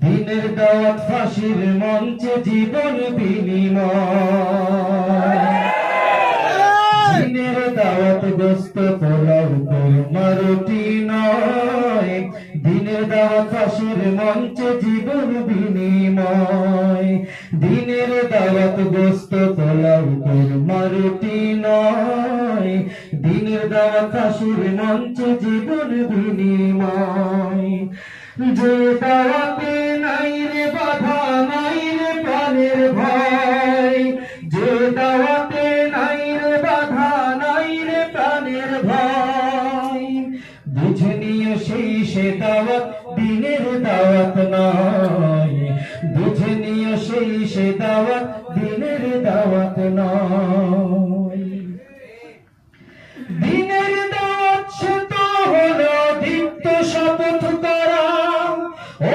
দিনের দাওয়াত ফাঁসির মঞ্চে জীবন বিনিময়। দিনের দাওয়াত গোস্ত পোলাও কোরমা রুটি নয়, দিনের দাওয়াত ফাঁসির মঞ্চে জীবন বিনিময়। দিনের দাওয়াত গোস্ত পোলাও কোরমা রুটি নয়, দিনের দাওয়াত ফাঁসির মঞ্চে জীবন বিনিময়। যে দাওয়াতে নাই রে বাধা, নাই রে প্রাণের ভয়, যে দাওয়াতে নাই রে বাধা, নাই রে প্রাণের ভয়, বুঝে নিয়ে সেই সে দাওয়াত দিনের দাওয়াত নয়, বুঝে নিয়ে সেই সে দাওয়াত দিনের দাওয়াত নয়। দিনের দাওয়াত সে তো হলো দীপ্ত শপথ করা,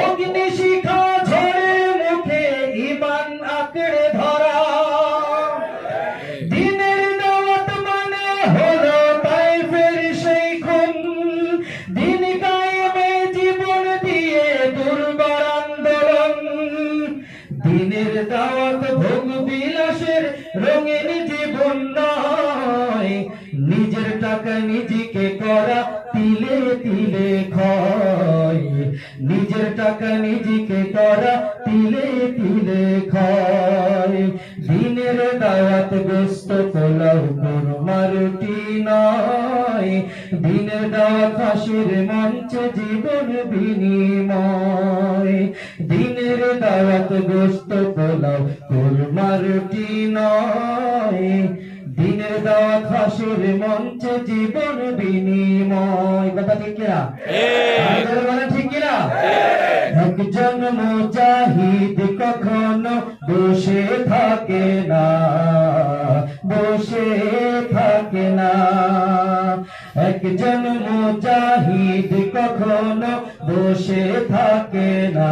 অগ্নি শিখা ঝরে মুখে ঈমান আঁকড়ে ধরা। দিনের দাওয়াত মানে হলো তায়েফের সেই খুন, দিন কায়েমে জীবন দিয়ে দুর্বার আন্দোলন। দিনের দাওয়াত ভোগ বিলাসের রঙিন জীবন নয়, নিজের টাকা নিজেকে করা তিলে তিলে ক্ষয়, নিজের টাকা নিজেকে করা তিলে তিলে ক্ষয়। দিনের দাওয়াত গোস্ত পোলাও কোরমা রুটি নয়, দিনের দাওয়াত ফাঁসির মঞ্চে জীবন বিনিময়। দিনের দাওয়াত গোস্ত পোলাও কোরমা রুটি নয়, দিনের দাওয়াত ফাঁসির মঞ্চে জীবন বিনিময়। কথা ঠিক কিনা? ঠিক কিনা? একজন মুজাহিদ কখনো বসে থাকে না, বসে থাকে না। একজন মুজাহিদ কখনো বসে থাকে না,